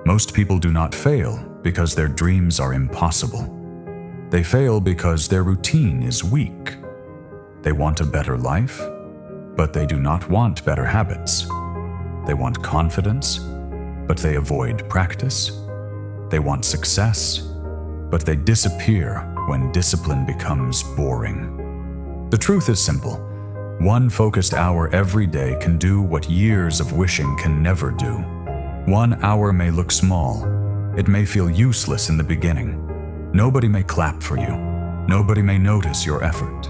Most people do not fail because their dreams are impossible. They fail because their routine is weak. They want a better life, but they do not want better habits. They want confidence, but they avoid practice. They want success, but they disappear when discipline becomes boring. The truth is simple. One focused hour every day can do what years of wishing can never do. 1 hour may look small. It may feel useless in the beginning. Nobody may clap for you. Nobody may notice your effort.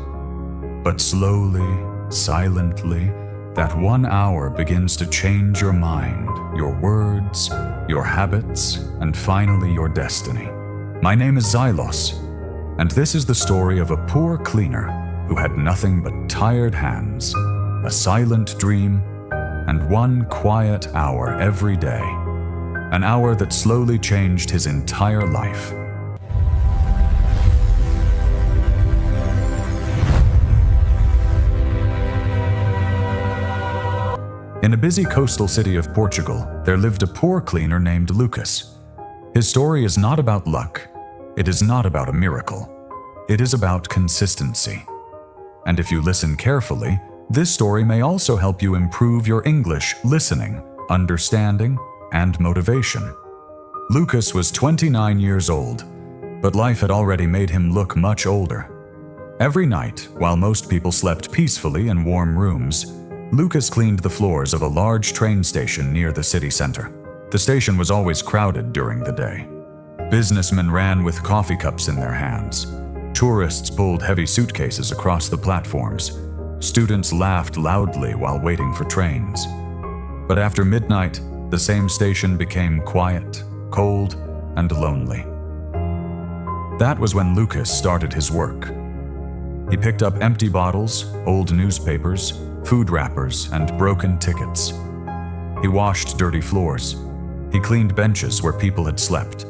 But slowly, silently, that 1 hour begins to change your mind, your words, your habits, and finally your destiny. My name is Xylos, and this is the story of a poor cleaner who had nothing but tired hands, a silent dream, and 1 quiet hour every day. An hour that slowly changed his entire life. In a busy coastal city of Portugal, there lived a poor cleaner named Lucas. His story is not about luck. It is not about a miracle. It is about consistency. And if you listen carefully, this story may also help you improve your English listening, understanding, and motivation. Lucas was 29 years old, but life had already made him look much older. Every night, while most people slept peacefully in warm rooms, Lucas cleaned the floors of a large train station near the city center. The station was always crowded during the day. Businessmen ran with coffee cups in their hands. Tourists pulled heavy suitcases across the platforms. Students laughed loudly while waiting for trains. But after midnight, the same station became quiet, cold, and lonely. That was when Lucas started his work. He picked up empty bottles, old newspapers, food wrappers, and broken tickets. He washed dirty floors. He cleaned benches where people had slept.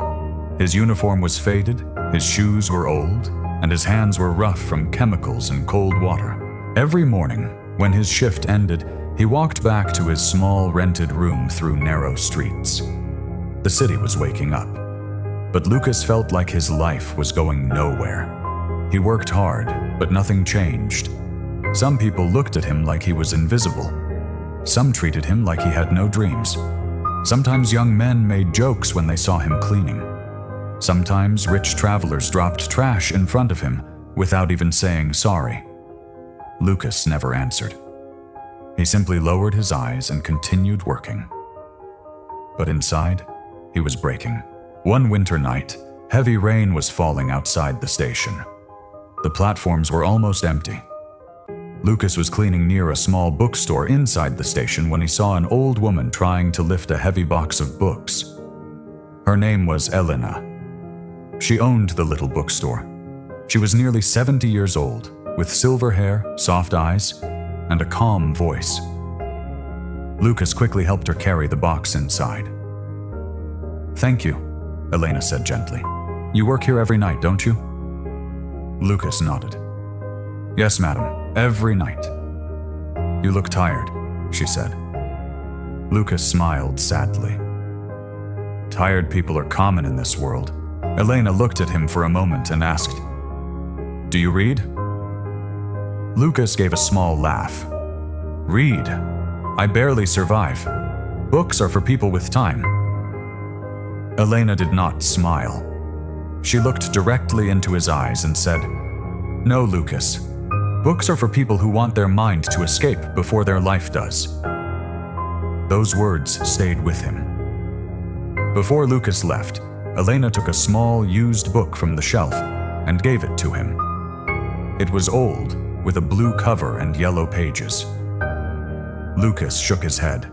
His uniform was faded, his shoes were old, and his hands were rough from chemicals and cold water. Every morning, when his shift ended, he walked back to his small rented room through narrow streets. The city was waking up, but Lucas felt like his life was going nowhere. He worked hard, but nothing changed. Some people looked at him like he was invisible. Some treated him like he had no dreams. Sometimes young men made jokes when they saw him cleaning. Sometimes rich travelers dropped trash in front of him without even saying sorry. Lucas never answered. He simply lowered his eyes and continued working. But inside, he was breaking. One winter night, heavy rain was falling outside the station. The platforms were almost empty. Lucas was cleaning near a small bookstore inside the station when he saw an old woman trying to lift a heavy box of books. Her name was Elena. She owned the little bookstore. She was nearly 70 years old, with silver hair, soft eyes, and a calm voice. Lucas quickly helped her carry the box inside. "Thank you," Elena said gently. "You work here every night, don't you?" Lucas nodded. "Yes, madam. Every night." "You look tired," she said. Lucas smiled sadly. "Tired people are common in this world." Elena looked at him for a moment and asked, "Do you read?" Lucas gave a small laugh. "Read? I barely survive. Books are for people with time." Elena did not smile. She looked directly into his eyes and said, "No, Lucas. Books are for people who want their mind to escape before their life does." Those words stayed with him. Before Lucas left, Elena took a small, used book from the shelf and gave it to him. It was old, with a blue cover and yellow pages. Lucas shook his head.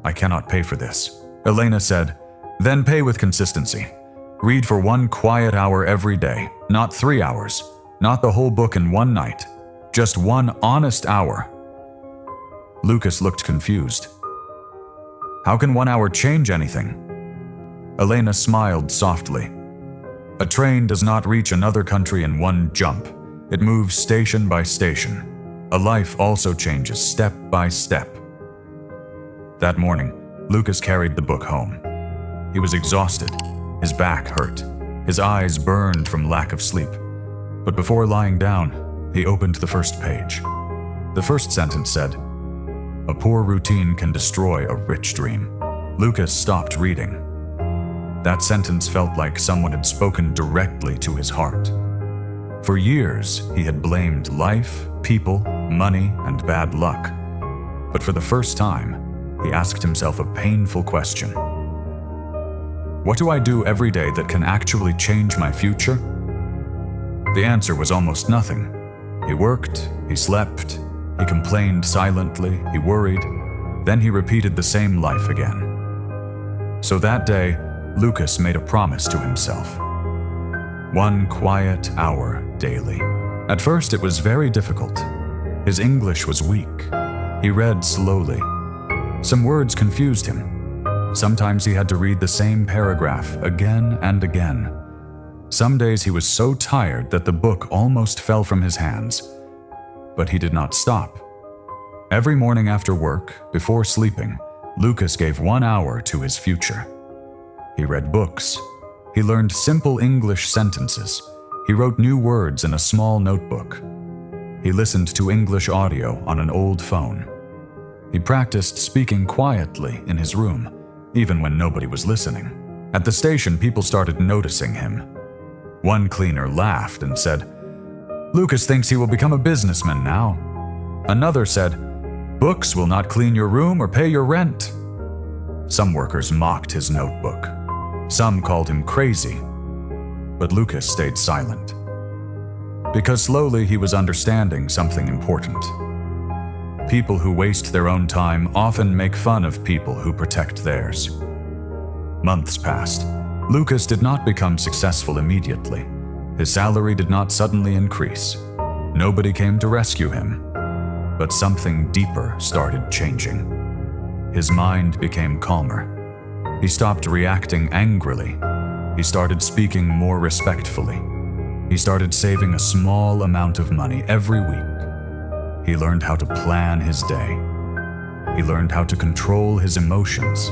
"I cannot pay for this." Elena said, "Then pay with consistency. Read for 1 quiet hour every day, not 3 hours. Not the whole book in one night, just 1 honest hour." Lucas looked confused. "How can 1 hour change anything?" Elena smiled softly. "A train does not reach another country in 1 jump. It moves station by station. A life also changes step by step." That morning, Lucas carried the book home. He was exhausted. His back hurt. His eyes burned from lack of sleep. But before lying down, he opened the first page. The first sentence said, "A poor routine can destroy a rich dream." Lucas stopped reading. That sentence felt like someone had spoken directly to his heart. For years, he had blamed life, people, money, and bad luck. But for the first time, he asked himself a painful question. What do I do every day that can actually change my future? The answer was almost nothing. He worked, he slept, he complained silently, he worried, then he repeated the same life again. So that day, Lucas made a promise to himself. 1 quiet hour daily. At first, it was very difficult. His English was weak. He read slowly. Some words confused him. Sometimes he had to read the same paragraph again and again. Some days he was so tired that the book almost fell from his hands. But he did not stop. Every morning after work, before sleeping, Lucas gave 1 hour to his future. He read books. He learned simple English sentences. He wrote new words in a small notebook. He listened to English audio on an old phone. He practiced speaking quietly in his room, even when nobody was listening. At the station, people started noticing him. One cleaner laughed and said, "Lucas thinks he will become a businessman now." Another said, "Books will not clean your room or pay your rent." Some workers mocked his notebook. Some called him crazy. But Lucas stayed silent. Because slowly he was understanding something important. People who waste their own time often make fun of people who protect theirs. Months passed. Lucas did not become successful immediately. His salary did not suddenly increase. Nobody came to rescue him. But something deeper started changing. His mind became calmer. He stopped reacting angrily. He started speaking more respectfully. He started saving a small amount of money every week. He learned how to plan his day. He learned how to control his emotions.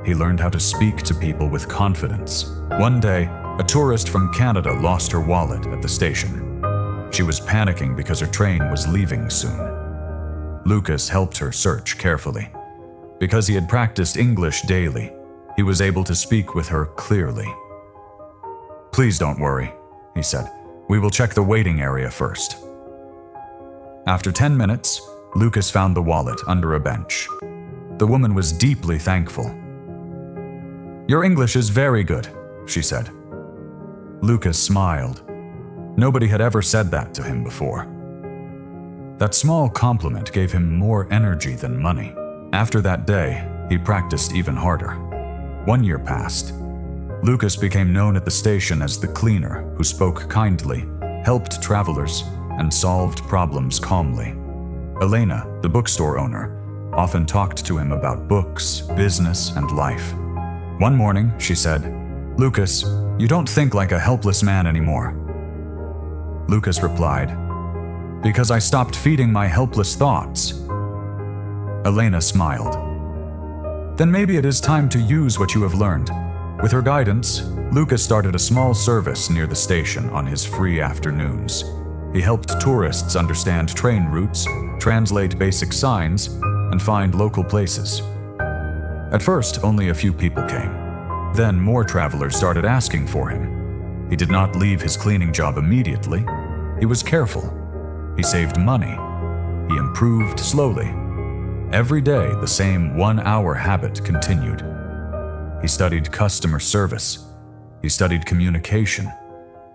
He learned how to speak to people with confidence. One day, a tourist from Canada lost her wallet at the station. She was panicking because her train was leaving soon. Lucas helped her search carefully. Because he had practiced English daily, he was able to speak with her clearly. "Please don't worry," he said. "We will check the waiting area first." After 10 minutes, Lucas found the wallet under a bench. The woman was deeply thankful. "Your English is very good," she said. Lucas smiled. Nobody had ever said that to him before. That small compliment gave him more energy than money. After that day, he practiced even harder. 1 year passed. Lucas became known at the station as the cleaner who spoke kindly, helped travelers, and solved problems calmly. Elena, the bookstore owner, often talked to him about books, business, and life. One morning, she said, "Lucas, you don't think like a helpless man anymore." Lucas replied, "Because I stopped feeding my helpless thoughts." Elena smiled. "Then maybe it is time to use what you have learned." With her guidance, Lucas started a small service near the station on his free afternoons. He helped tourists understand train routes, translate basic signs, and find local places. At first, only a few people came. Then more travelers started asking for him. He did not leave his cleaning job immediately. He was careful. He saved money. He improved slowly. Every day, the same 1 hour habit continued. He studied customer service. He studied communication.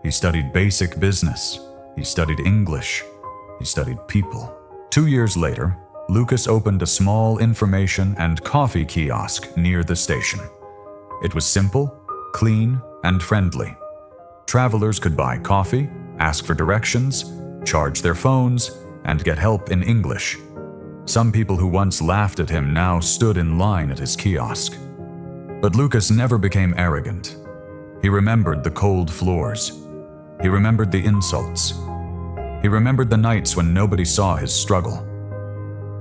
He studied basic business. He studied English. He studied people. 2 years later, Lucas opened a small information and coffee kiosk near the station. It was simple, clean, and friendly. Travelers could buy coffee, ask for directions, charge their phones, and get help in English. Some people who once laughed at him now stood in line at his kiosk. But Lucas never became arrogant. He remembered the cold floors. He remembered the insults. He remembered the nights when nobody saw his struggle.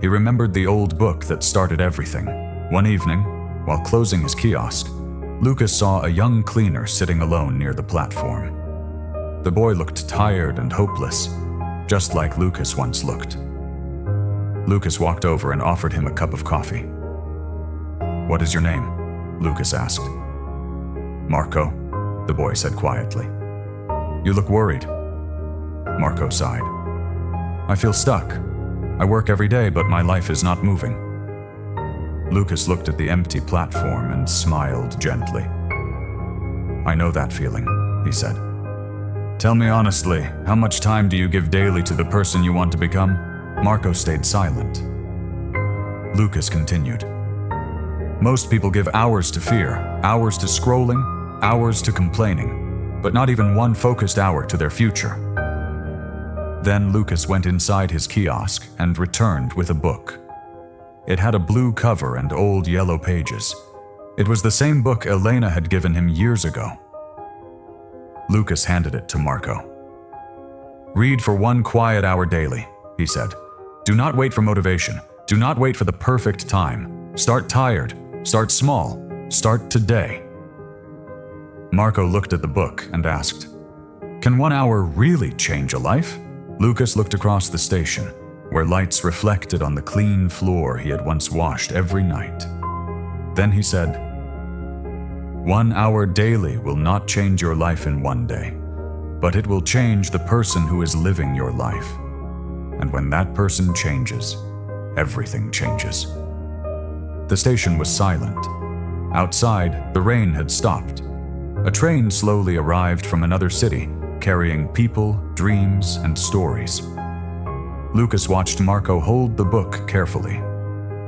He remembered the old book that started everything. One evening, while closing his kiosk, Lucas saw a young cleaner sitting alone near the platform. The boy looked tired and hopeless, just like Lucas once looked. Lucas walked over and offered him a cup of coffee. "What is your name?" Lucas asked. "Marco," the boy said quietly. "You look worried." Marco sighed. "I feel stuck. I work every day, but my life is not moving." Lucas looked at the empty platform and smiled gently. "I know that feeling," he said. "Tell me honestly, how much time do you give daily to the person you want to become?" Marco stayed silent. Lucas continued. "Most people give hours to fear, hours to scrolling, hours to complaining, but not even one focused hour to their future." Then Lucas went inside his kiosk and returned with a book. It had a blue cover and old yellow pages. It was the same book Elena had given him years ago. Lucas handed it to Marco. "Read for 1 quiet hour daily," he said. "Do not wait for motivation. Do not wait for the perfect time. Start tired. Start small. Start today." Marco looked at the book and asked, "Can 1 hour really change a life?" Lucas looked across the station, where lights reflected on the clean floor he had once washed every night. Then he said, "1 hour daily will not change your life in 1 day, but it will change the person who is living your life. And when that person changes, everything changes." The station was silent. Outside, the rain had stopped. A train slowly arrived from another city, carrying people, dreams, and stories. Lucas watched Marco hold the book carefully,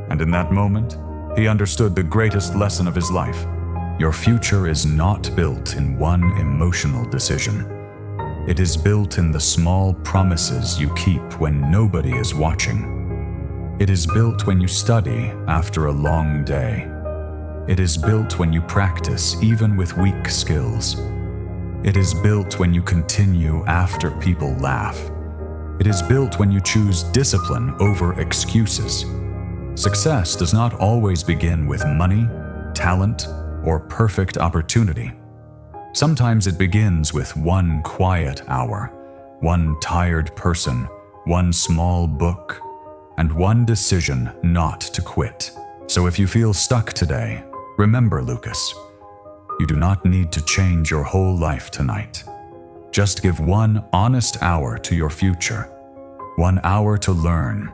and in that moment, he understood the greatest lesson of his life. Your future is not built in one emotional decision. It is built in the small promises you keep when nobody is watching. It is built when you study after a long day. It is built when you practice even with weak skills. It is built when you continue after people laugh. It is built when you choose discipline over excuses. Success does not always begin with money, talent, or perfect opportunity. Sometimes it begins with 1 quiet hour, 1 tired person, 1 small book, and 1 decision not to quit. So if you feel stuck today, remember, Lucas, you do not need to change your whole life tonight. Just give 1 honest hour to your future. 1 hour to learn,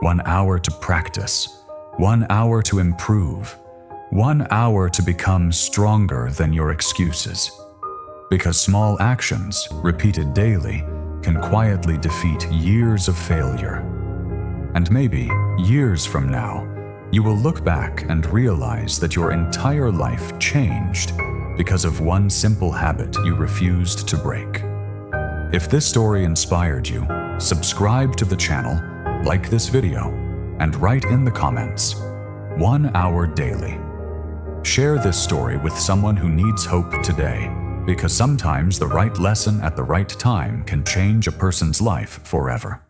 1 hour to practice, 1 hour to improve, 1 hour to become stronger than your excuses. Because small actions, repeated daily, can quietly defeat years of failure. And maybe, years from now, you will look back and realize that your entire life changed because of 1 simple habit you refused to break. If this story inspired you, subscribe to the channel, like this video, and write in the comments, 1 hour daily. Share this story with someone who needs hope today, because sometimes the right lesson at the right time can change a person's life forever.